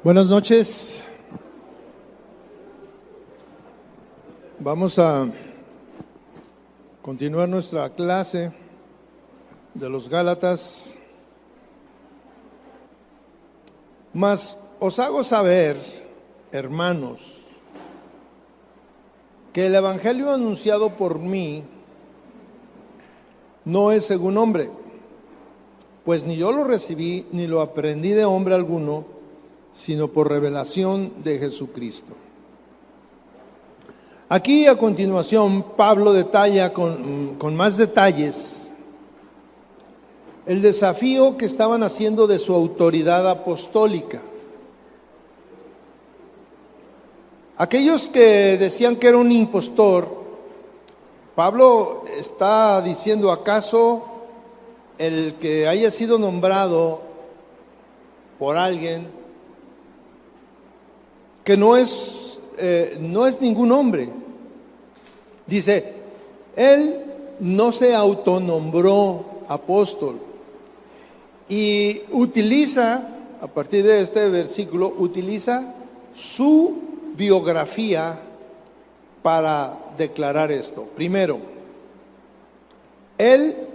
Buenas noches. Vamos a continuar nuestra clase de los Gálatas. Mas os hago saber, hermanos, que el evangelio anunciado por mí no es según hombre, pues ni yo lo recibí ni lo aprendí de hombre alguno, sino por revelación de Jesucristo. Aquí a continuación Pablo detalla con más detalles el desafío que estaban haciendo de su autoridad apostólica. Aquellos que decían que era un impostor, Pablo está diciendo: ¿acaso el que haya sido nombrado por alguien que no es ningún hombre? Dice, él no se autonombró apóstol, y utiliza, a partir de este versículo, utiliza su biografía para declarar esto. Primero, él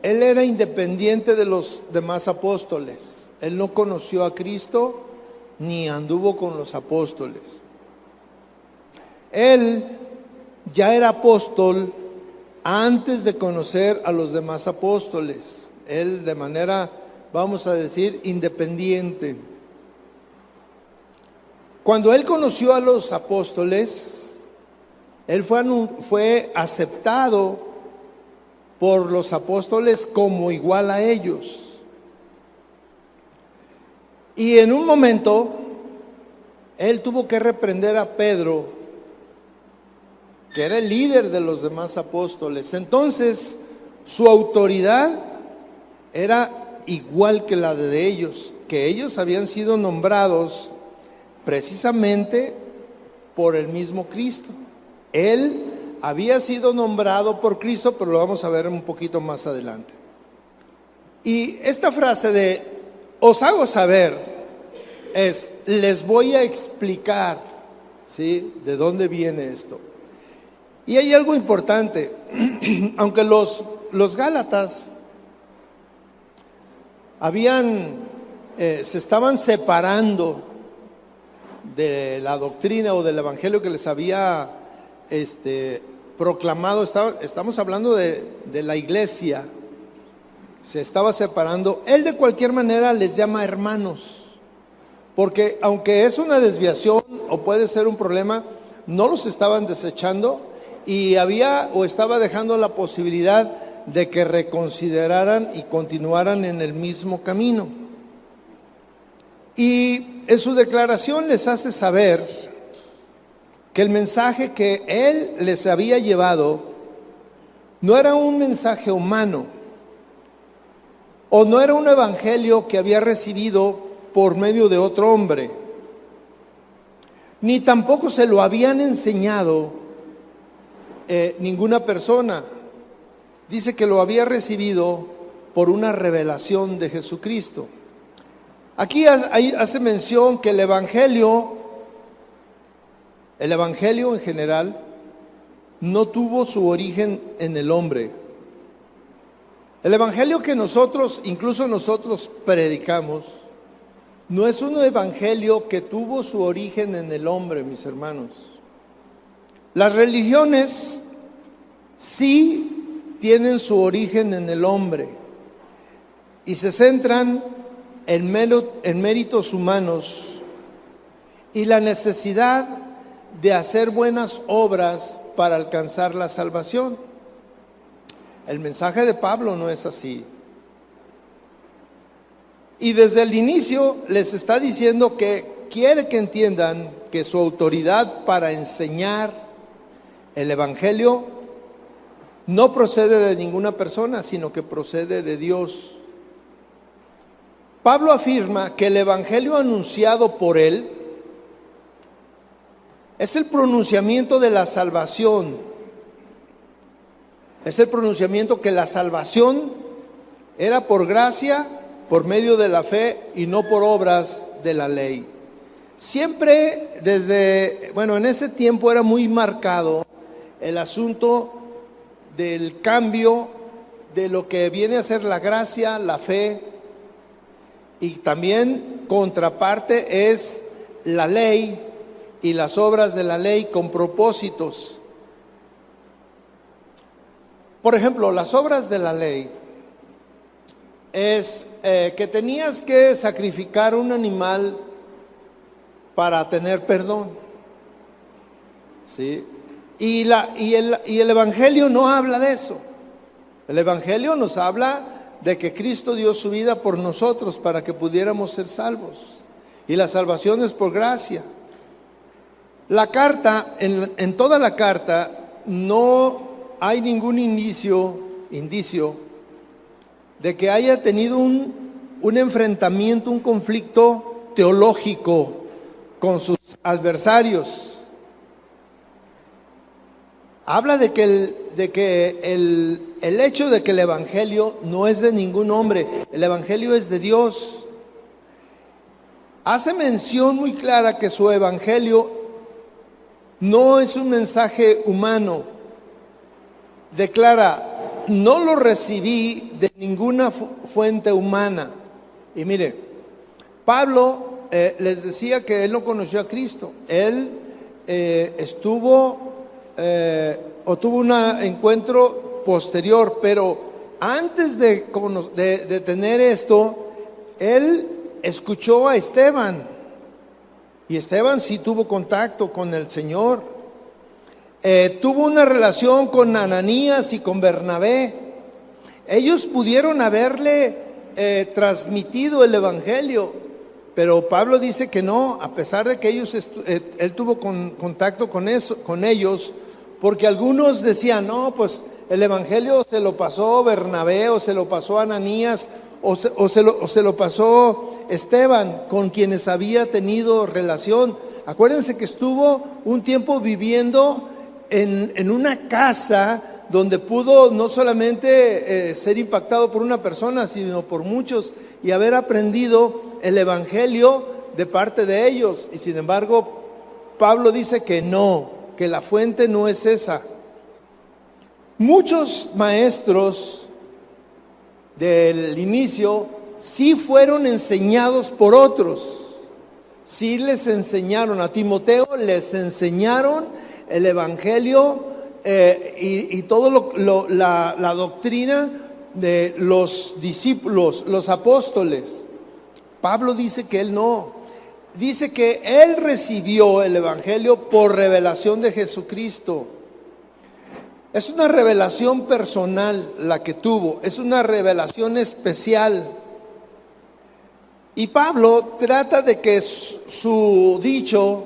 era independiente de los demás apóstoles. Él no conoció a Cristo ni anduvo con los apóstoles. Él ya era apóstol antes de conocer a los demás apóstoles. Él de manera, vamos a decir, independiente. Cuando él conoció a los apóstoles, él fue aceptado por los apóstoles como igual a ellos. Y en un momento, él tuvo que reprender a Pedro, que era el líder de los demás apóstoles. Entonces, su autoridad era igual que la de ellos, que ellos habían sido nombrados precisamente por el mismo Cristo. Él había sido nombrado por Cristo, pero lo vamos a ver un poquito más adelante. Y esta frase de os hago saber es, les voy a explicar, ¿sí?, de dónde viene esto. Y hay algo importante. Aunque los Gálatas se estaban separando de la doctrina o del evangelio que les había proclamado, estamos hablando de la iglesia, se estaba separando. Él de cualquier manera les llama hermanos, porque aunque es una desviación o puede ser un problema, no los estaban desechando y estaba dejando la posibilidad de que reconsideraran y continuaran en el mismo camino. Y en su declaración les hace saber que el mensaje que él les había llevado no era un mensaje humano, o no era un evangelio que había recibido por medio de otro hombre, ni tampoco se lo habían enseñado ninguna persona. Dice que lo había recibido por una revelación de Jesucristo. Aquí hace mención que el evangelio en general no tuvo su origen en el hombre. El evangelio que incluso nosotros predicamos, no es un evangelio que tuvo su origen en el hombre, mis hermanos. Las religiones sí tienen su origen en el hombre y se centran en méritos humanos y la necesidad de hacer buenas obras para alcanzar la salvación. El mensaje de Pablo no es así. Y desde el inicio les está diciendo que quiere que entiendan que su autoridad para enseñar el evangelio no procede de ninguna persona, sino que procede de Dios. Pablo afirma que el evangelio anunciado por él es el pronunciamiento de la salvación. Es el pronunciamiento que la salvación era por gracia, por medio de la fe y no por obras de la ley. Siempre en ese tiempo era muy marcado el asunto del cambio de lo que viene a ser la gracia, la fe, y también contraparte es la ley y las obras de la ley con propósitos. Por ejemplo, las obras de la ley es que tenías que sacrificar un animal para tener perdón, ¿sí? Y el Evangelio no habla de eso. El Evangelio nos habla de que Cristo dio su vida por nosotros para que pudiéramos ser salvos. Y la salvación es por gracia. La carta, en toda la carta, no hay ningún indicio de que haya tenido un enfrentamiento, un conflicto teológico con sus adversarios. Habla de que el hecho de que el Evangelio no es de ningún hombre, el Evangelio es de Dios. Hace mención muy clara que su Evangelio no es un mensaje humano. Declara, no lo recibí de ninguna fuente humana. Y mire, Pablo les decía que él no conoció a Cristo. Él tuvo un encuentro posterior, pero antes de tener esto, él escuchó a Esteban, y Esteban sí tuvo contacto con el Señor. Tuvo una relación con Ananías y con Bernabé. Ellos pudieron haberle transmitido el Evangelio, pero Pablo dice que no, a pesar de que él tuvo contacto con ellos, porque algunos decían, no, pues el Evangelio se lo pasó Bernabé, o se lo pasó Ananías, o se lo pasó Esteban, con quienes había tenido relación. Acuérdense que estuvo un tiempo viviendo en una casa donde pudo no solamente ser impactado por una persona, sino por muchos, y haber aprendido el Evangelio de parte de ellos. Y sin embargo, Pablo dice que no, que la fuente no es esa. Muchos maestros del inicio sí fueron enseñados por otros, sí les enseñaron. A Timoteo les enseñaron el Evangelio y todo la doctrina de los discípulos, los apóstoles. Pablo dice que él no, dice que él recibió el Evangelio por revelación de Jesucristo. Es una revelación personal la que tuvo, es una revelación especial. Y Pablo trata de que su dicho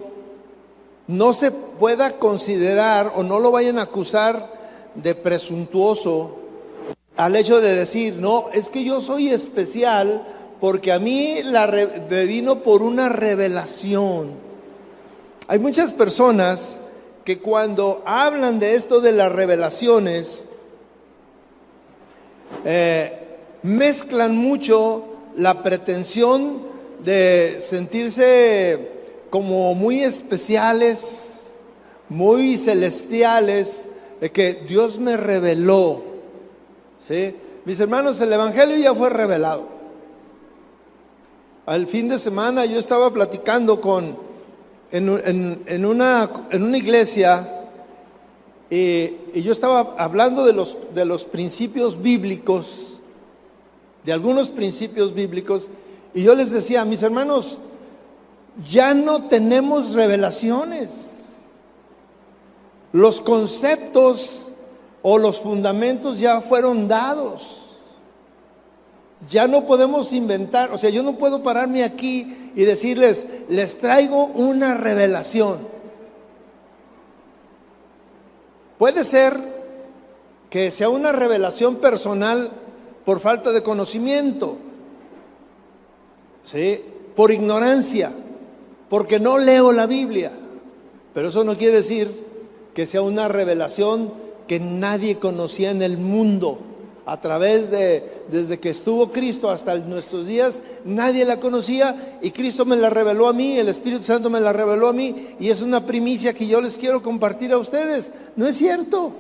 no se pueda considerar, o no lo vayan a acusar de presuntuoso al hecho de decir, no, es que yo soy especial porque a mí me vino por una revelación. Hay muchas personas que cuando hablan de esto de las revelaciones, mezclan mucho la pretensión de sentirse como muy especiales, muy celestiales, de que Dios me reveló, ¿sí? Mis hermanos, el Evangelio ya fue revelado. Al fin de semana yo estaba platicando en una iglesia, y yo estaba hablando de los principios bíblicos, de algunos principios bíblicos, y yo les decía, mis hermanos, ya no tenemos revelaciones. Los conceptos o los fundamentos ya fueron dados. Ya no podemos inventar, o sea, yo no puedo pararme aquí y decirles, les traigo una revelación. Puede ser que sea una revelación personal por falta de conocimiento, ¿sí? Por ignorancia, porque no leo la Biblia, pero eso no quiere decir que sea una revelación que nadie conocía en el mundo a través de desde que estuvo Cristo hasta nuestros días, nadie la conocía y Cristo me la reveló a mí, el Espíritu Santo me la reveló a mí y es una primicia que yo les quiero compartir a ustedes. No es cierto.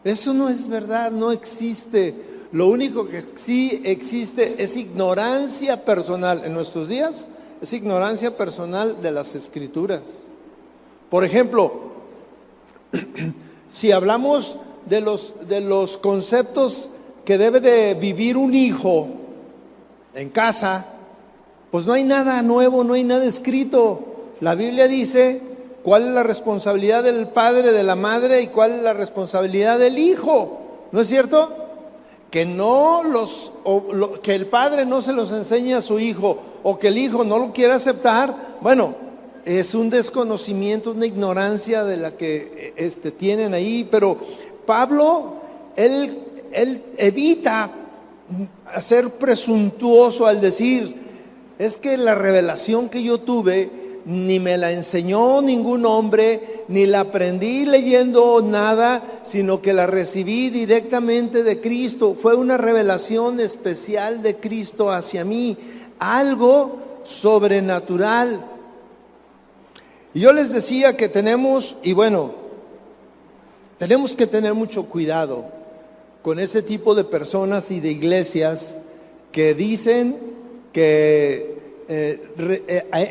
Eso no es verdad, no existe. Lo único que sí existe es ignorancia personal en nuestros días, es ignorancia personal de las Escrituras. Por ejemplo, si hablamos de los conceptos que debe de vivir un hijo en casa, pues no hay nada nuevo, no hay nada escrito. La Biblia dice cuál es la responsabilidad del padre, de la madre y cuál es la responsabilidad del hijo. ¿No es cierto? Que que el padre no se los enseñe a su hijo o que el hijo no lo quiera aceptar, bueno, es un desconocimiento, una ignorancia de la que tienen ahí. Pero Pablo, él evita ser presuntuoso al decir, es que la revelación que yo tuve ni me la enseñó ningún hombre, ni la aprendí leyendo nada, sino que la recibí directamente de Cristo. Fue una revelación especial de Cristo hacia mí, algo sobrenatural. Y yo les decía que tenemos que tener mucho cuidado con ese tipo de personas y de iglesias que dicen que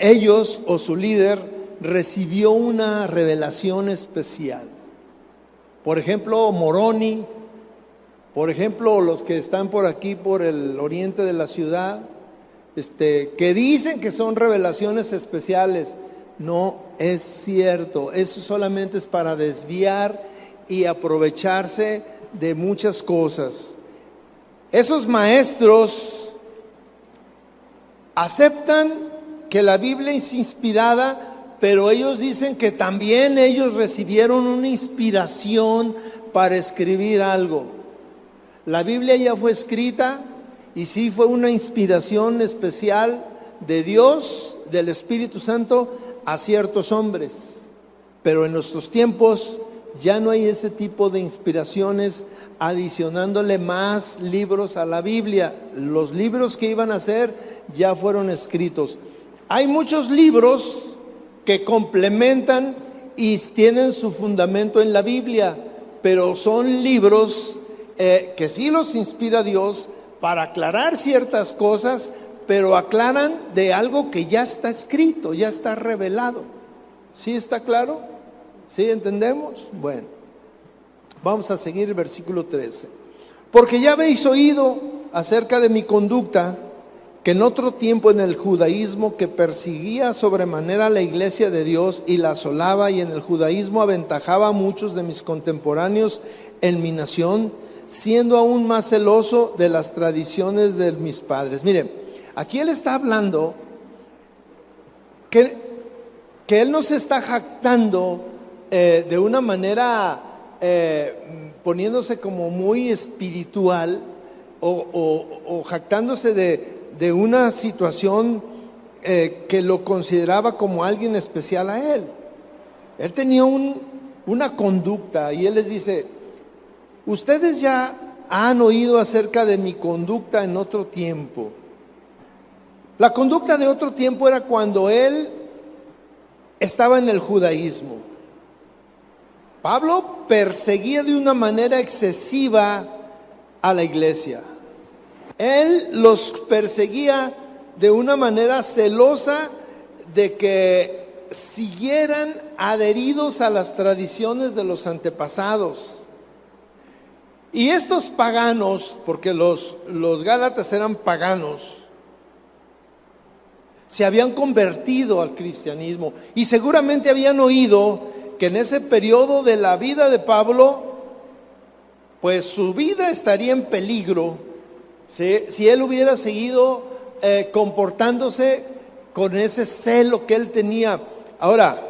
ellos o su líder recibió una revelación especial. Por ejemplo, Moroni, por ejemplo, los que están por aquí, por el oriente de la ciudad, que dicen que son revelaciones especiales. No es cierto, eso solamente es para desviar y aprovecharse de muchas cosas. Esos maestros aceptan que la Biblia es inspirada, pero ellos dicen que también ellos recibieron una inspiración para escribir algo. La Biblia ya fue escrita y sí fue una inspiración especial de Dios, del Espíritu Santo, a ciertos hombres, pero en nuestros tiempos ya no hay ese tipo de inspiraciones adicionándole más libros a la Biblia. Los libros que iban a ser ya fueron escritos. Hay muchos libros que complementan y tienen su fundamento en la Biblia, pero son libros que sí los inspira Dios para aclarar ciertas cosas, pero aclaran de algo que ya está escrito, ya está revelado. ¿Sí está claro? ¿Sí entendemos? Bueno, vamos a seguir el versículo 13. Porque ya habéis oído acerca de mi conducta, que en otro tiempo en el judaísmo, que perseguía sobremanera la iglesia de Dios y la asolaba, y en el judaísmo aventajaba a muchos de mis contemporáneos en mi nación, siendo aún más celoso de las tradiciones de mis padres. Mire, aquí él está hablando que él no se está jactando de una manera poniéndose como muy espiritual o jactándose de una situación que lo consideraba como alguien especial a él. Él tenía una conducta y él les dice, ustedes ya han oído acerca de mi conducta en otro tiempo. La conducta de otro tiempo era cuando él estaba en el judaísmo. Pablo perseguía de una manera excesiva a la iglesia. Él los perseguía de una manera celosa de que siguieran adheridos a las tradiciones de los antepasados. Y estos paganos, porque los gálatas eran paganos, se habían convertido al cristianismo y seguramente habían oído que en ese periodo de la vida de Pablo, pues su vida estaría en peligro si él hubiera seguido comportándose con ese celo que él tenía. Ahora,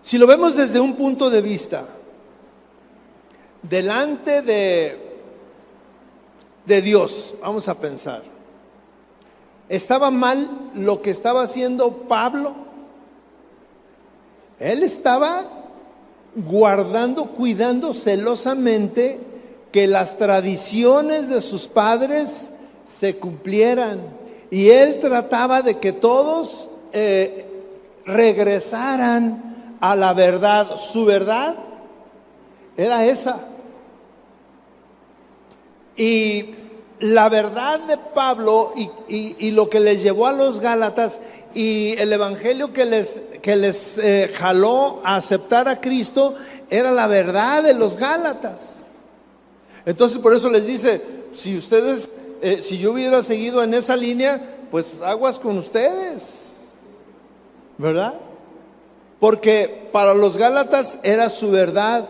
si lo vemos desde un punto de vista, delante de Dios, vamos a pensar, ¿estaba mal lo que estaba haciendo Pablo? Él estaba guardando, cuidando celosamente que las tradiciones de sus padres se cumplieran. Y él trataba de que todos regresaran a la verdad. Su verdad era esa. Y la verdad de Pablo y lo que les llevó a los Gálatas y el evangelio que les jaló a aceptar a Cristo era la verdad de los Gálatas. Entonces por eso les dice, si ustedes, si yo hubiera seguido en esa línea, pues aguas con ustedes, ¿verdad? Porque para los Gálatas era su verdad.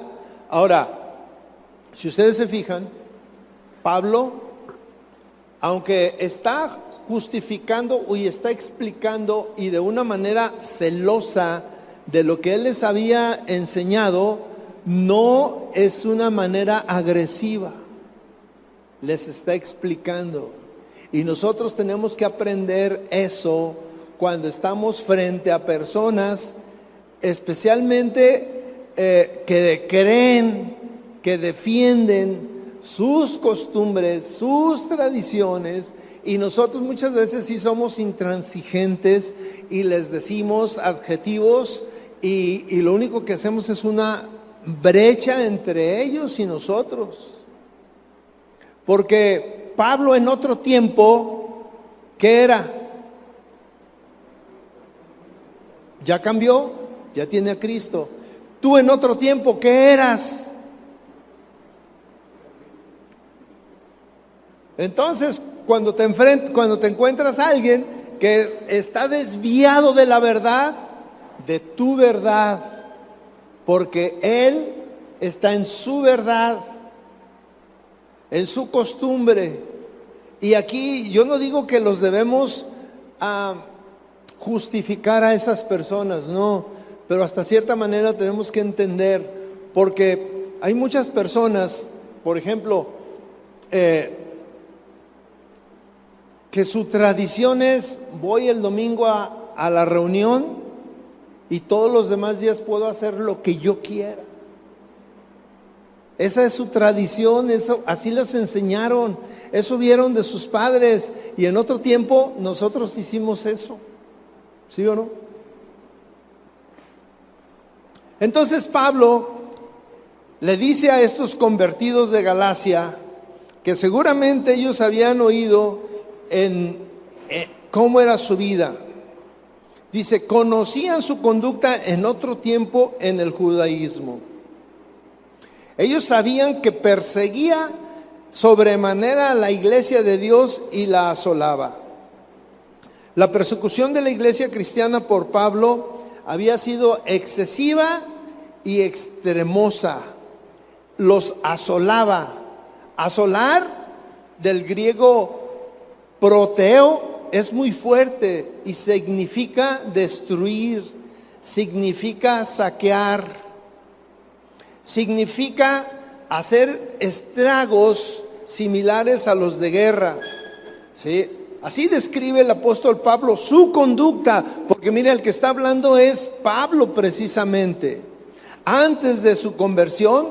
Ahora, si ustedes se fijan, Pablo, aunque está justificando y está explicando y de una manera celosa de lo que él les había enseñado, no es una manera agresiva, les está explicando. Y nosotros tenemos que aprender eso cuando estamos frente a personas, especialmente que creen, que defienden sus costumbres, sus tradiciones, y nosotros muchas veces sí somos intransigentes y les decimos adjetivos y lo único que hacemos es una brecha entre ellos y nosotros. Porque Pablo en otro tiempo, ¿qué era? Ya cambió, ya tiene a Cristo. Tú en otro tiempo, ¿qué eras? Entonces, cuando te encuentras a alguien que está desviado de la verdad, de tu verdad, porque él está en su verdad, en su costumbre. Y aquí yo no digo que los debemos justificar a esas personas, no, pero hasta cierta manera tenemos que entender, porque hay muchas personas, por ejemplo, que su tradición es: voy el domingo a la reunión y todos los demás días puedo hacer lo que yo quiera. Esa es su tradición, eso, así los enseñaron, eso vieron de sus padres, y en otro tiempo nosotros hicimos eso, ¿sí o no? Entonces Pablo le dice a estos convertidos de Galacia, que seguramente ellos habían oído en cómo era su vida. Dice, conocían su conducta en otro tiempo en el judaísmo. Ellos sabían que perseguía sobremanera a la iglesia de Dios y la asolaba. La persecución de la iglesia cristiana por Pablo había sido excesiva y extremosa. Los asolaba. Asolar, del griego proteo, es muy fuerte y significa destruir, significa saquear, significa hacer estragos similares a los de guerra, ¿sí? Así describe el apóstol Pablo su conducta, porque mire, el que está hablando es Pablo precisamente. Antes de su conversión,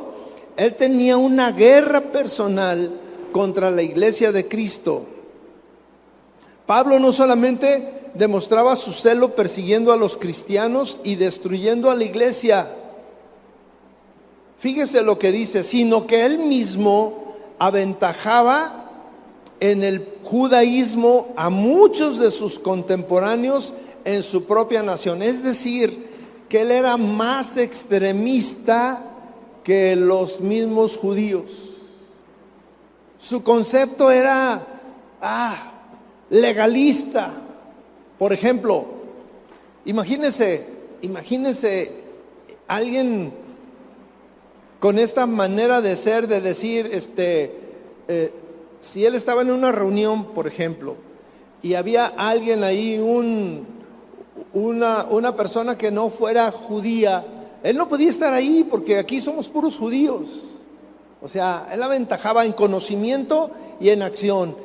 él tenía una guerra personal contra la iglesia de Cristo. Pablo no solamente demostraba su celo persiguiendo a los cristianos y destruyendo a la iglesia, fíjese lo que dice, sino que él mismo aventajaba en el judaísmo a muchos de sus contemporáneos en su propia nación. Es decir, que él era más extremista que los mismos judíos. Su concepto era legalista. Por ejemplo, imagínese alguien con esta manera de ser, de decir, si él estaba en una reunión, por ejemplo, y había alguien ahí, una persona que no fuera judía, él no podía estar ahí porque aquí somos puros judíos. O sea, él aventajaba en conocimiento y en acción.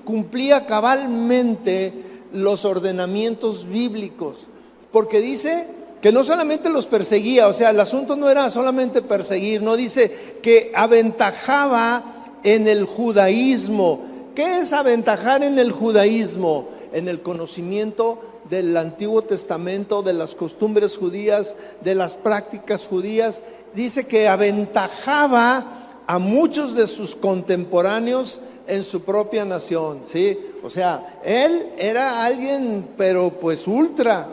Cumplía cabalmente los ordenamientos bíblicos, porque dice que no solamente los perseguía, o sea, el asunto no era solamente perseguir, no, dice que aventajaba en el judaísmo. ¿Qué es aventajar en el judaísmo? En el conocimiento del Antiguo Testamento, de las costumbres judías, de las prácticas judías. Dice que aventajaba a muchos de sus contemporáneos en su propia nación, ¿sí? O sea, él era alguien, pero pues ultra.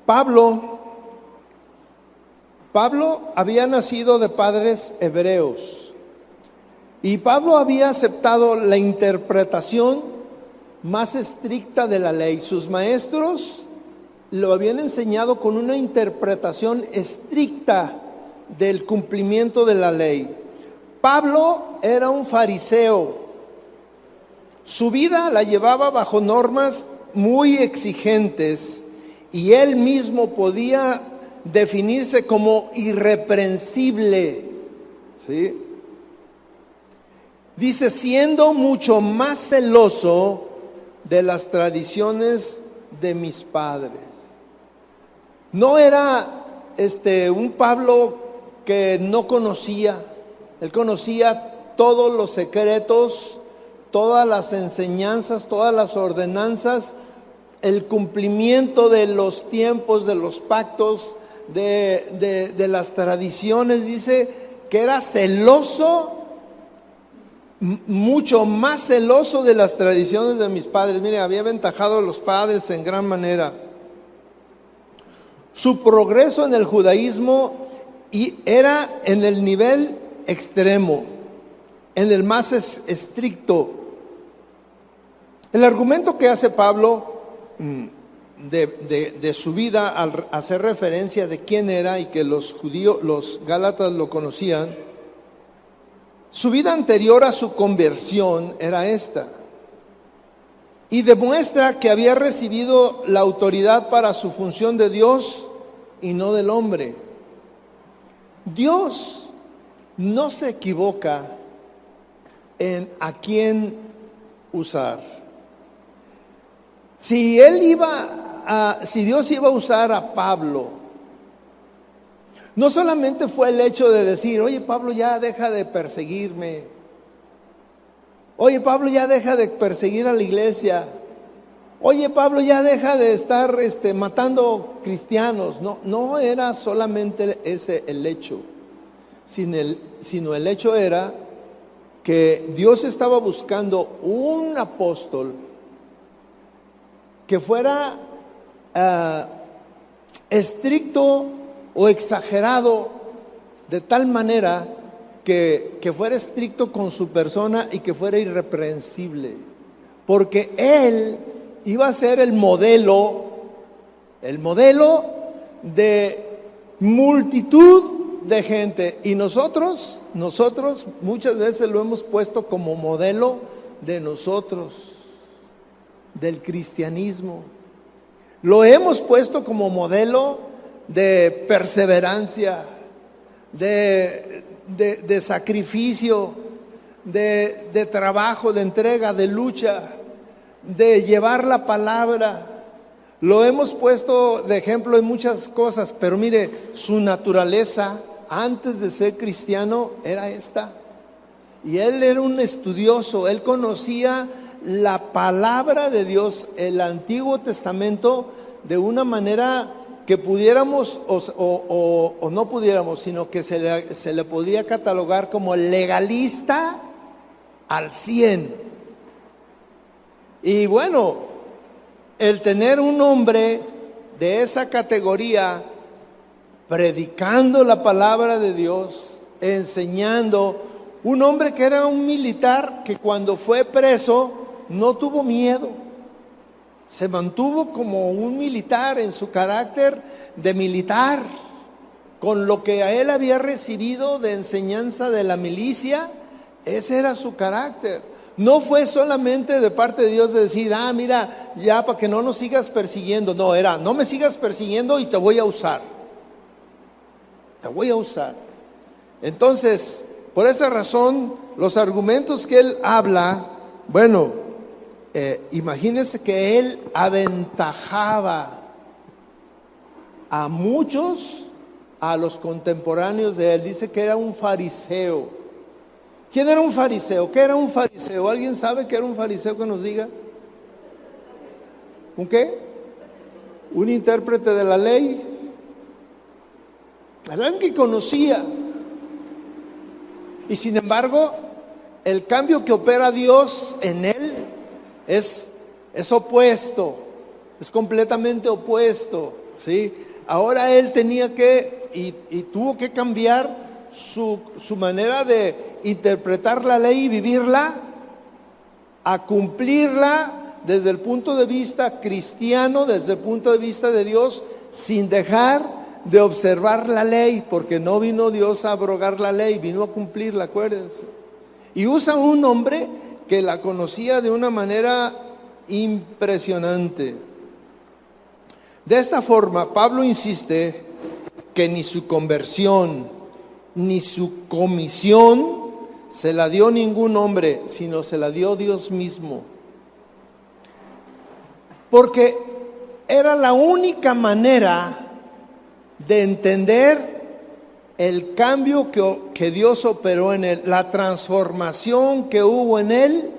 Pablo había nacido de padres hebreos y Pablo había aceptado la interpretación más estricta de la ley. Sus maestros lo habían enseñado con una interpretación estricta del cumplimiento de la ley. Pablo era un fariseo. Su vida la llevaba bajo normas muy exigentes y él mismo podía definirse como irreprensible, ¿sí? Dice, siendo mucho más celoso de las tradiciones de mis padres. No era un Pablo que no conocía. Él conocía todos los secretos, todas las enseñanzas, todas las ordenanzas, el cumplimiento de los tiempos, de los pactos, de las tradiciones. Dice que era celoso, mucho más celoso de las tradiciones de mis padres. Mire, había aventajado a los padres en gran manera. Su progreso en el judaísmo era en el nivel extremo, en el más estricto. El argumento que hace Pablo de su vida al hacer referencia de quién era y que los judíos, los gálatas lo conocían, su vida anterior a su conversión era esta, y demuestra que había recibido la autoridad para su función de Dios y no del hombre. Dios no se equivoca en a quién usar. Si Dios iba a usar a Pablo, no solamente fue el hecho de decir, oye Pablo, ya deja de perseguirme. Oye Pablo, ya deja de perseguir a la iglesia. Oye Pablo, ya deja de estar matando cristianos. No era solamente ese el hecho, sino el hecho era que Dios estaba buscando un apóstol que fuera estricto o exagerado, de tal manera que fuera estricto con su persona y que fuera irreprensible, porque él iba a ser el modelo de multitud de gente, y nosotros muchas veces lo hemos puesto como modelo de nosotros, del cristianismo. Lo hemos puesto como modelo de perseverancia, de sacrificio, de trabajo, de entrega, de lucha, de llevar la palabra. Lo hemos puesto de ejemplo en muchas cosas, pero mire, su naturaleza antes de ser cristiano era esta. Y él era un estudioso, él conocía la palabra de Dios, el Antiguo Testamento, de una manera que pudiéramos o no pudiéramos, sino que se le podía catalogar como legalista al 100. Y bueno, el tener un hombre de esa categoría predicando la palabra de Dios, enseñando, un hombre que era un militar que cuando fue preso no tuvo miedo, se mantuvo como un militar en su carácter de militar, con lo que a él había recibido de enseñanza de la milicia. Ese era su carácter. No fue solamente de parte de Dios de decir, mira, ya para que no nos sigas persiguiendo. No, era, no me sigas persiguiendo y te voy a usar. Te voy a usar. Entonces, por esa razón, los argumentos que él habla, bueno, imagínense que él aventajaba a muchos, a los contemporáneos de él, dice que era un fariseo. ¿Quién era un fariseo? ¿Qué era un fariseo? ¿Alguien sabe qué era un fariseo que nos diga? ¿Un qué? Un intérprete de la ley. Alguien que conocía. Y sin embargo, el cambio que opera Dios en él es opuesto, es completamente opuesto, ¿sí? Ahora él tenía que y tuvo que cambiar su manera de interpretar la ley y vivirla, a cumplirla desde el punto de vista cristiano, desde el punto de vista de Dios, sin dejar de observar la ley, porque no vino Dios a abrogar la ley, vino a cumplirla, acuérdense. Y usa un hombre que la conocía de una manera impresionante. De esta forma, Pablo insiste que ni su conversión ni su comisión se la dio ningún hombre, sino se la dio Dios mismo. Porque era la única manera de entender el cambio que Dios operó en él, la transformación que hubo en él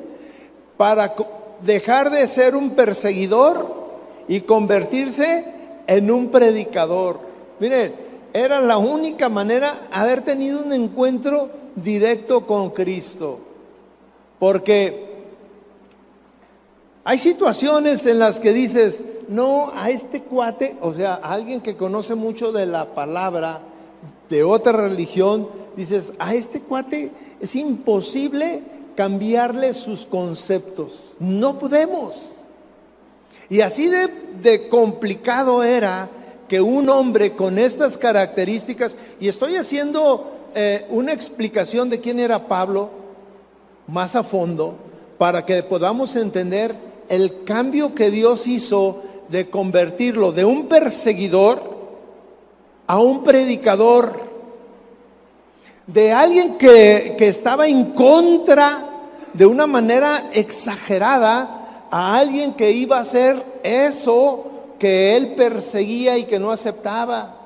para dejar de ser un perseguidor y convertirse en un predicador. Miren, era la única manera haber tenido un encuentro directo con Cristo. Porque hay situaciones en las que dices, no, a este cuate, o sea, a alguien que conoce mucho de la palabra, de otra religión, dices, a este cuate es imposible cambiarle sus conceptos. No podemos. Y así de complicado era que un hombre con estas características, y estoy haciendo una explicación de quién era Pablo más a fondo, para que podamos entender el cambio que Dios hizo de convertirlo de un perseguidor a un predicador, de alguien que estaba en contra de una manera exagerada, a alguien que iba a hacer eso que él perseguía y que no aceptaba,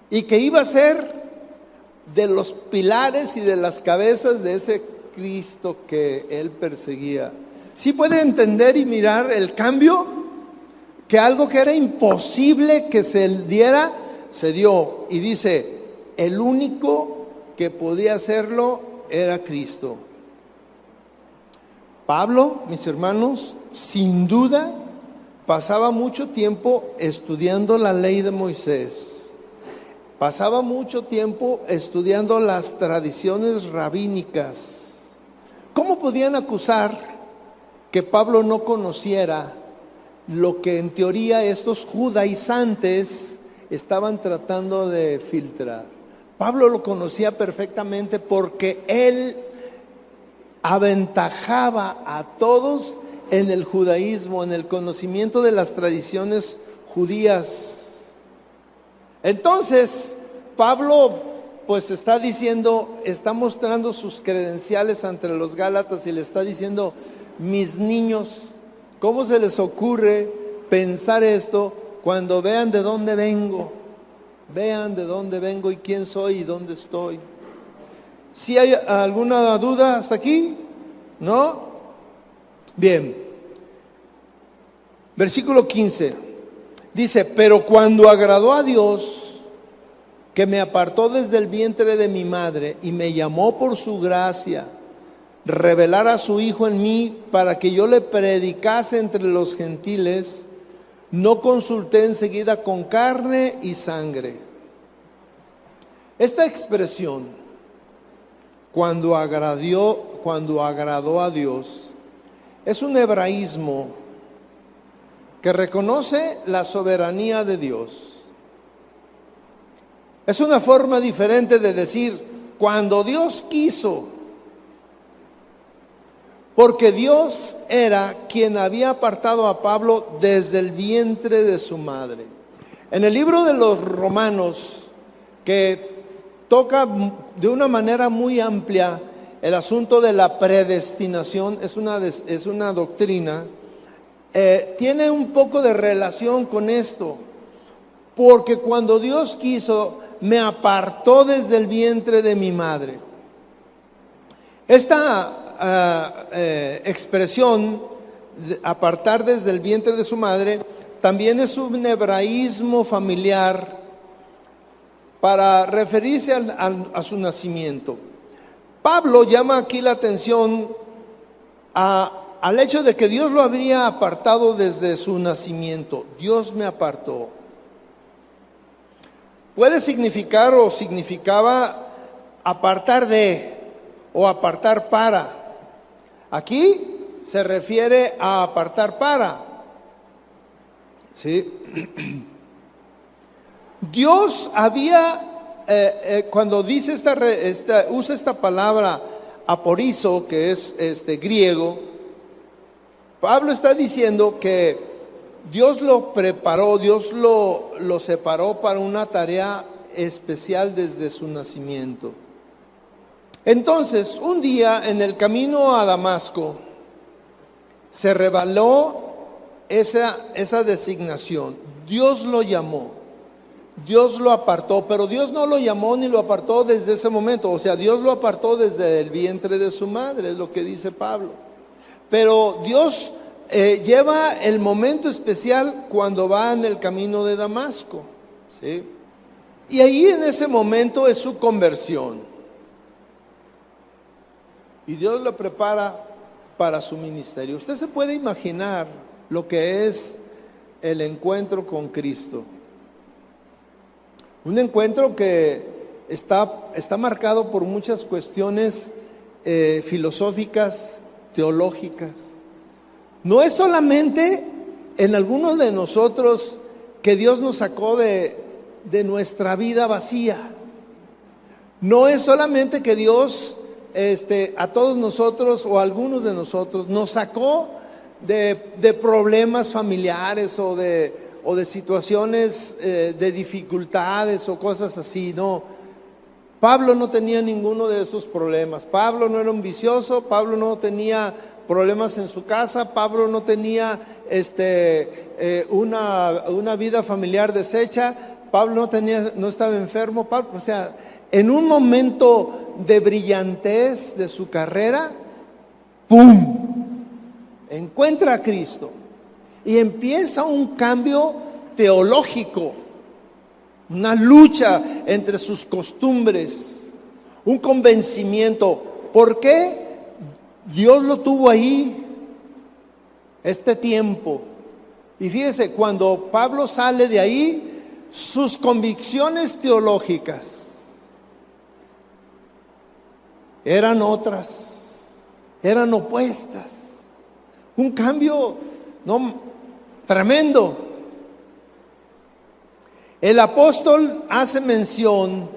y que iba a ser de los pilares y de las cabezas de ese Cristo que él perseguía. ¿Sí puede entender y mirar el cambio? Que algo que era imposible que se diera, se dio. Y dice, el único que podía hacerlo era Cristo. Pablo, mis hermanos, sin duda pasaba mucho tiempo estudiando la ley de Moisés. Pasaba mucho tiempo estudiando las tradiciones rabínicas. ¿Cómo podían acusar que Pablo no conociera lo que en teoría estos judaizantes estaban tratando de filtrar? Pablo lo conocía perfectamente porque él aventajaba a todos en el judaísmo, en el conocimiento de las tradiciones judías. Entonces, Pablo pues está diciendo, está mostrando sus credenciales ante los Gálatas y le está diciendo, mis niños, ¿cómo se les ocurre pensar esto cuando vean de dónde vengo? Vean de dónde vengo y quién soy y dónde estoy. ¿Sí hay alguna duda hasta aquí? ¿No? Bien. Versículo 15. Dice, pero cuando agradó a Dios, que me apartó desde el vientre de mi madre y me llamó por su gracia, revelar a su Hijo en mí para que yo le predicase entre los gentiles, no consulté enseguida con carne y sangre. Esta expresión, cuando agradó a Dios, es un hebraísmo que reconoce la soberanía de Dios. Es una forma diferente de decir, cuando Dios quiso, porque Dios era quien había apartado a Pablo desde el vientre de su madre. En el libro de los Romanos, que toca de una manera muy amplia el asunto de la predestinación, es una doctrina, tiene un poco de relación con esto. porque cuando Dios quiso, me apartó desde el vientre de mi madre. Esta expresión, apartar desde el vientre de su madre, también es un hebraísmo familiar para referirse a su nacimiento. Pablo llama aquí la atención al hecho de que Dios lo habría apartado desde su nacimiento. Dios me apartó. Puede significar o significaba apartar de o apartar para. Aquí se refiere a apartar para. ¿Sí? Dios había, cuando dice usa esta palabra aporizo, que es griego, Pablo está diciendo que Dios lo preparó, Dios lo separó para una tarea especial desde su nacimiento. Entonces, un día en el camino a Damasco se reveló esa designación. Dios lo llamó, Dios lo apartó, pero Dios no lo llamó ni lo apartó desde ese momento. O sea, Dios lo apartó desde el vientre de su madre, es lo que dice Pablo. Pero Dios lleva el momento especial cuando va en el camino de Damasco, ¿sí? Y ahí en ese momento es su conversión. Y Dios lo prepara para su ministerio. Usted se puede imaginar lo que es el encuentro con Cristo. Un encuentro que está marcado por muchas cuestiones filosóficas, teológicas. No es solamente en algunos de nosotros que Dios nos sacó de nuestra vida vacía. No es solamente que Dios a todos nosotros o a algunos de nosotros nos sacó de problemas familiares o de situaciones de dificultades o cosas así. No, Pablo no tenía ninguno de esos problemas. Pablo no era un vicioso, Pablo no tenía problemas en su casa, Pablo no tenía una vida familiar deshecha, Pablo no estaba enfermo. Pablo, o sea, en un momento de brillantez de su carrera, ¡pum!, encuentra a Cristo y empieza un cambio teológico, una lucha entre sus costumbres, un convencimiento. ¿Por qué Dios lo tuvo ahí este tiempo? Y fíjese, cuando Pablo sale de ahí, sus convicciones teológicas eran otras, eran opuestas. Un cambio tremendo. El apóstol hace mención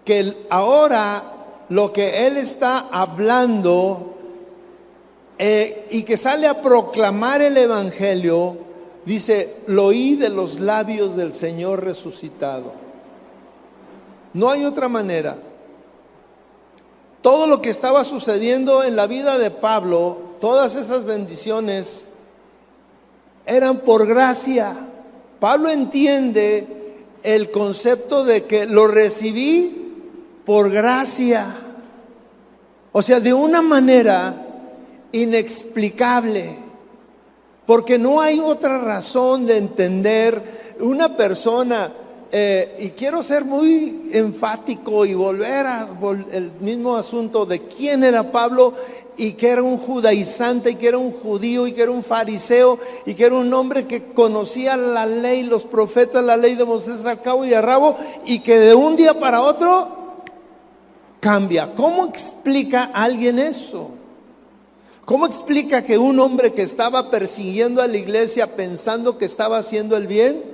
que ahora lo que él está hablando y que sale a proclamar el evangelio, dice: lo oí de los labios del Señor resucitado. No hay otra manera. Todo lo que estaba sucediendo en la vida de Pablo, todas esas bendiciones, eran por gracia. Pablo entiende el concepto de que lo recibí por gracia. O sea, de una manera inexplicable, porque no hay otra razón de entender una persona. Y quiero ser muy enfático y volver al mismo asunto de quién era Pablo, y que era un judaizante, y que era un judío, y que era un fariseo, y que era un hombre que conocía la ley, los profetas, la ley de Moisés al cabo y a rabo, y que de un día para otro cambia. ¿Cómo explica alguien eso? ¿Cómo explica que un hombre que estaba persiguiendo a la iglesia pensando que estaba haciendo el bien,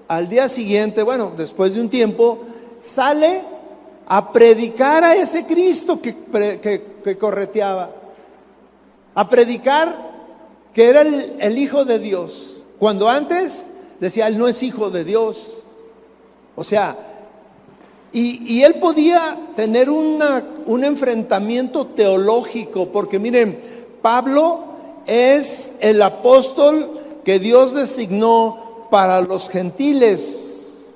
al día siguiente, después de un tiempo, sale a predicar a ese Cristo que correteaba, a predicar que era el Hijo de Dios, cuando antes decía: él no es hijo de Dios? O sea, y él podía tener un enfrentamiento teológico, porque miren, Pablo es el apóstol que Dios designó para los gentiles.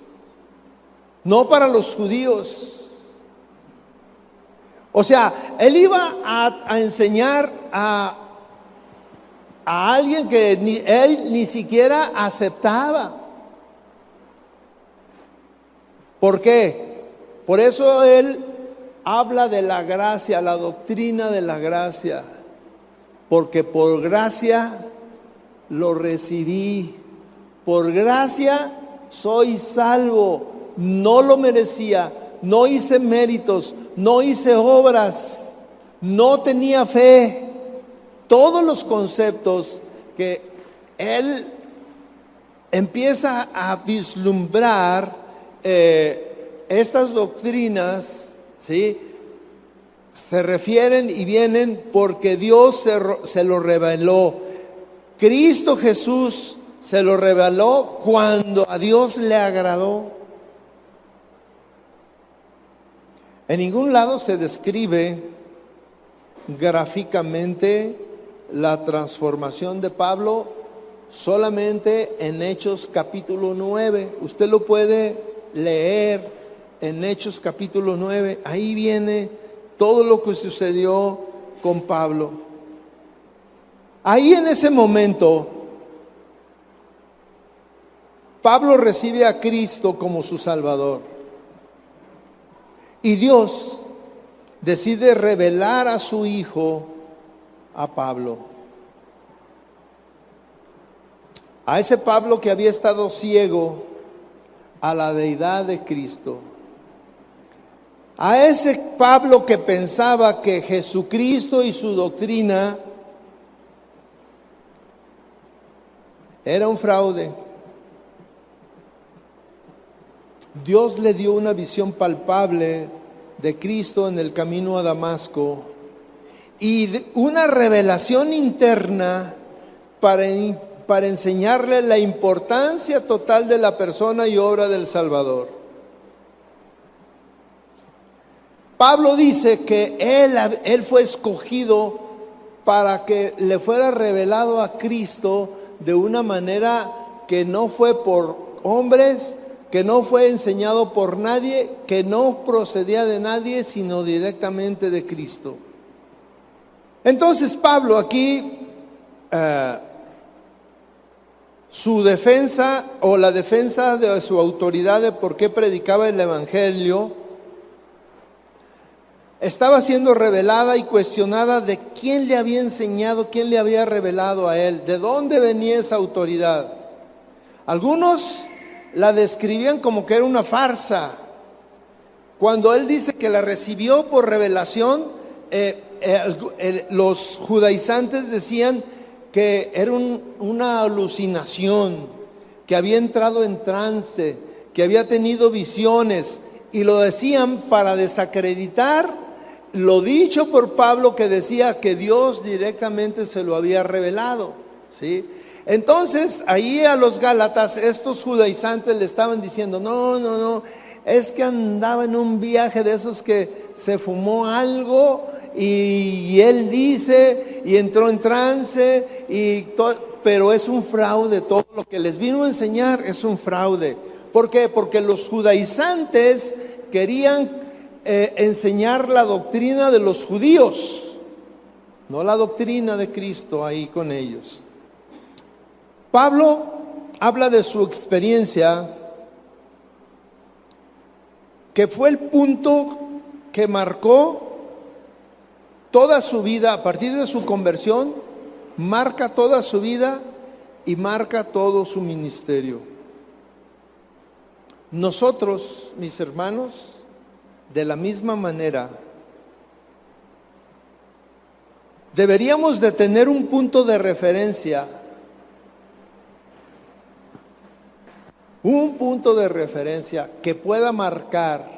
no para los judíos. O sea, él iba a enseñar a alguien que él ni siquiera aceptaba. ¿Por qué? Por eso él habla de la gracia, la doctrina de la gracia, porque por gracia lo recibí, por gracia soy salvo, no lo merecía, no hice méritos, no hice obras, no tenía fe. Todos los conceptos que él empieza a vislumbrar, estas doctrinas, ¿sí?, se refieren y vienen porque Dios se lo reveló. Cristo Jesús se lo reveló cuando a Dios le agradó. En ningún lado se describe gráficamente la transformación de Pablo, solamente en Hechos capítulo 9. Usted lo puede leer en Hechos capítulo 9. Ahí viene todo lo que sucedió con Pablo. Ahí en ese momento, Pablo recibe a Cristo como su Salvador. Y Dios decide revelar a su Hijo a Pablo. A ese Pablo que había estado ciego a la deidad de Cristo. A ese Pablo que pensaba que Jesucristo y su doctrina era un fraude. Dios le dio una visión palpable de Cristo en el camino a Damasco y una revelación interna para enseñarle la importancia total de la persona y obra del Salvador. Pablo dice que él fue escogido para que le fuera revelado a Cristo de una manera que no fue por hombres, que no fue enseñado por nadie, que no procedía de nadie, sino directamente de Cristo. Entonces Pablo aquí, su defensa o la defensa de su autoridad de por qué predicaba el Evangelio, estaba siendo revelada y cuestionada de quién le había enseñado, quién le había revelado a él, de dónde venía esa autoridad. Algunos la describían como que era una farsa. Cuando él dice que la recibió por revelación, los judaizantes decían que era una alucinación, que había entrado en trance, que había tenido visiones, y lo decían para desacreditar lo dicho por Pablo, que decía que Dios directamente se lo había revelado, ¿sí? Entonces ahí a los Gálatas, estos judaizantes le estaban diciendo, no, es que andaba en un viaje de esos que se fumó algo y él dice y entró en trance pero es un fraude. Todo lo que les vino a enseñar es un fraude. ¿Por qué? Porque los judaizantes querían enseñar la doctrina de los judíos, no la doctrina de Cristo ahí con ellos. Pablo habla de su experiencia, que fue el punto que marcó toda su vida. A partir de su conversión, marca toda su vida y marca todo su ministerio. Nosotros, mis hermanos, de la misma manera, deberíamos de tener un punto de referencia, que pueda marcar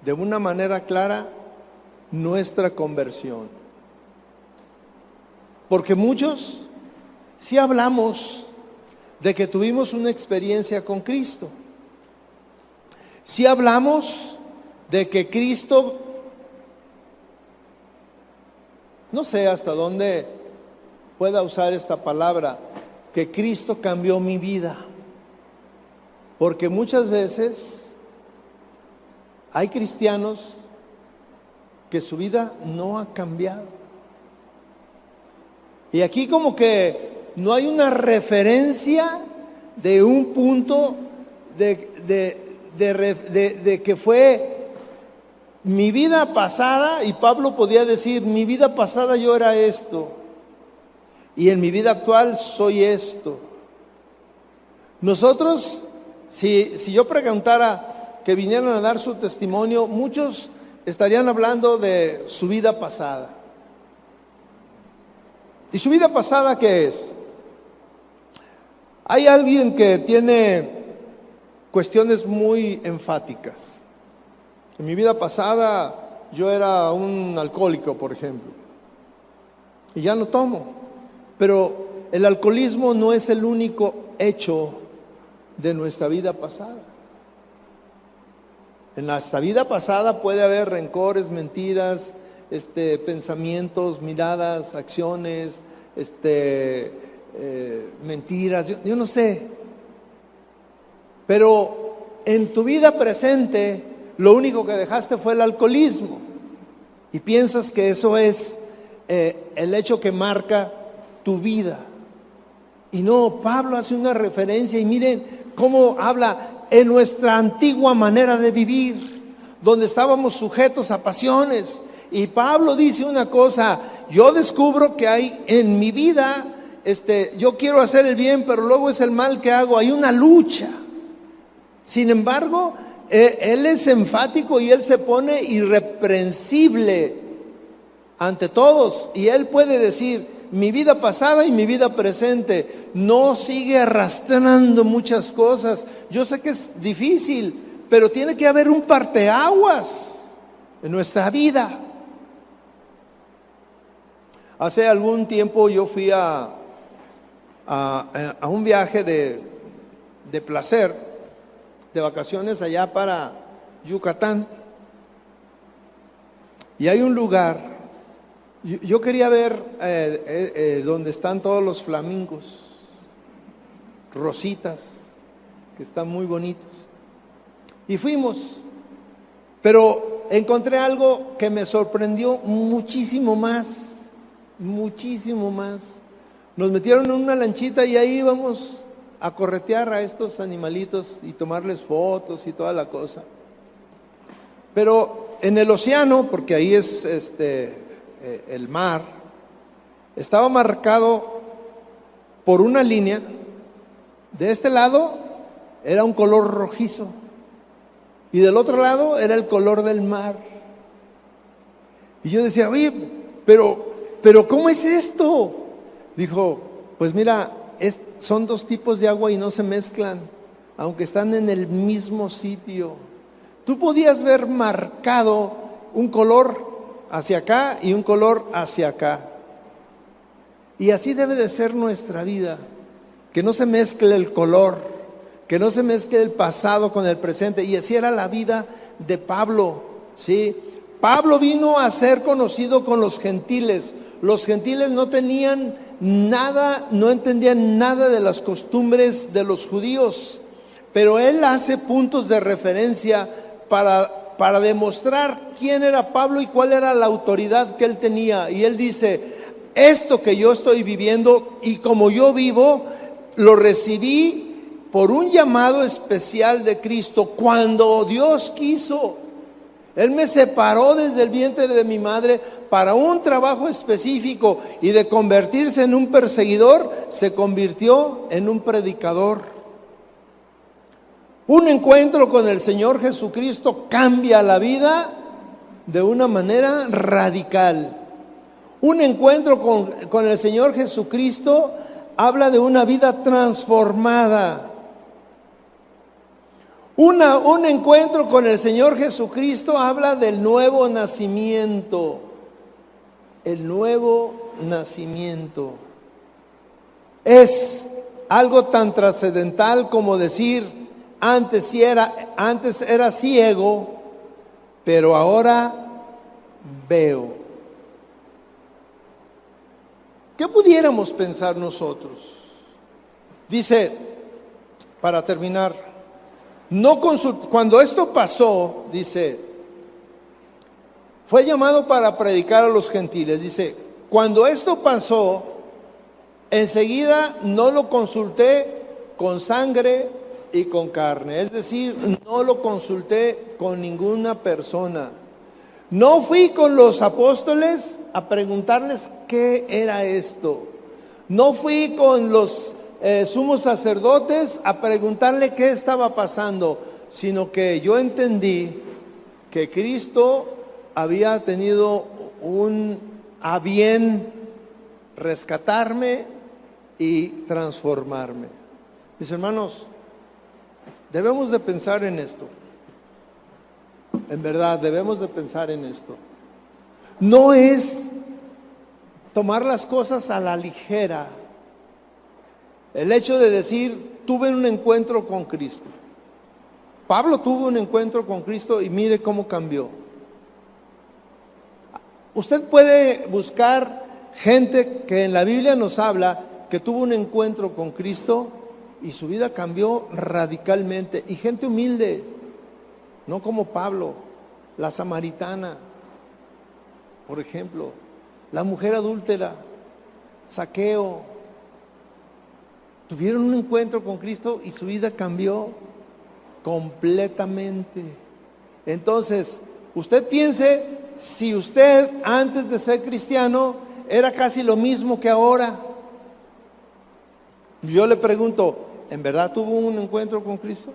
de una manera clara nuestra conversión. Porque muchos sí hablamos de que tuvimos una experiencia con Cristo. Sí hablamos de que Cristo, no sé hasta dónde pueda usar esta palabra, que Cristo cambió mi vida. Porque muchas veces hay cristianos que su vida no ha cambiado. Y aquí como que no hay una referencia de un punto de que fue mi vida pasada, y Pablo podía decir, mi vida pasada yo era esto, y en mi vida actual soy esto. Nosotros, si yo preguntara que vinieran a dar su testimonio, muchos estarían hablando de su vida pasada. ¿Y su vida pasada qué es? Hay alguien que tiene cuestiones muy enfáticas. En mi vida pasada yo era un alcohólico, por ejemplo, y ya no tomo. Pero el alcoholismo no es el único hecho de nuestra vida pasada. En nuestra vida pasada puede haber rencores, mentiras, pensamientos, miradas, acciones, mentiras, yo no sé. Pero en tu vida presente, lo único que dejaste fue el alcoholismo. Y piensas que eso es el hecho que marca tu vida. Y no, Pablo hace una referencia, y miren cómo habla en nuestra antigua manera de vivir, donde estábamos sujetos a pasiones. Y Pablo dice una cosa: yo descubro que hay en mi vida, yo quiero hacer el bien, pero luego es el mal que hago, hay una lucha. Sin embargo, él es enfático y él se pone irreprensible ante todos, y él puede decir: mi vida pasada y mi vida presente no sigue arrastrando muchas cosas. Yo sé que es difícil, pero tiene que haber un parteaguas en nuestra vida. Hace algún tiempo yo fui a un viaje de placer, de vacaciones allá para Yucatán, y hay un lugar. Yo quería ver donde están todos los flamingos, rositas, que están muy bonitos. Y fuimos, pero encontré algo que me sorprendió muchísimo más, muchísimo más. Nos metieron en una lanchita y ahí íbamos a corretear a estos animalitos y tomarles fotos y toda la cosa. Pero en el océano, porque ahí es el mar, estaba marcado por una línea. De este lado era un color rojizo y del otro lado era el color del mar. Y yo decía: oye, pero ¿cómo es esto? Dijo: pues mira, son dos tipos de agua y no se mezclan, aunque están en el mismo sitio. Tú podías ver marcado un color hacia acá y un color hacia acá. Y así debe de ser nuestra vida, que no se mezcle el color, que no se mezcle el pasado con el presente. Y así era la vida de Pablo, ¿sí? Pablo vino a ser conocido con los gentiles. Los gentiles no tenían nada, no entendían nada de las costumbres de los judíos, pero él hace puntos de referencia para demostrar quién era Pablo y cuál era la autoridad que él tenía. Y él dice: esto que yo estoy viviendo y como yo vivo, lo recibí por un llamado especial de Cristo. Cuando Dios quiso, Él me separó desde el vientre de mi madre para un trabajo específico, y de convertirse en un perseguidor se convirtió en un predicador. Un encuentro con el Señor Jesucristo cambia la vida de una manera radical. Un encuentro con el Señor Jesucristo habla de una vida transformada. Un encuentro con el Señor Jesucristo habla del nuevo nacimiento. El nuevo nacimiento es algo tan trascendental como decir: antes era ciego, pero ahora veo. ¿Qué pudiéramos pensar nosotros? Dice, para terminar, cuando esto pasó, dice, fue llamado para predicar a los gentiles. Dice, cuando esto pasó, enseguida no lo consulté con sangre y con carne. Es decir, no lo consulté con ninguna persona. No fui con los apóstoles a preguntarles qué era esto. No fui con los sumos sacerdotes a preguntarle qué estaba pasando, sino que yo entendí que Cristo había tenido a bien rescatarme y transformarme. Mis hermanos, debemos de pensar en esto. En verdad, debemos de pensar en esto. No es tomar las cosas a la ligera el hecho de decir, tuve un encuentro con Cristo. Pablo tuvo un encuentro con Cristo y mire cómo cambió. Usted puede buscar gente que en la Biblia nos habla que tuvo un encuentro con Cristo y su vida cambió radicalmente. Y gente humilde, no como Pablo, la samaritana, por ejemplo, la mujer adúltera, Zaqueo, tuvieron un encuentro con Cristo y su vida cambió completamente. Entonces, usted piense, si usted antes de ser cristiano era casi lo mismo que ahora. Yo le pregunto, ¿en verdad tuvo un encuentro con Cristo?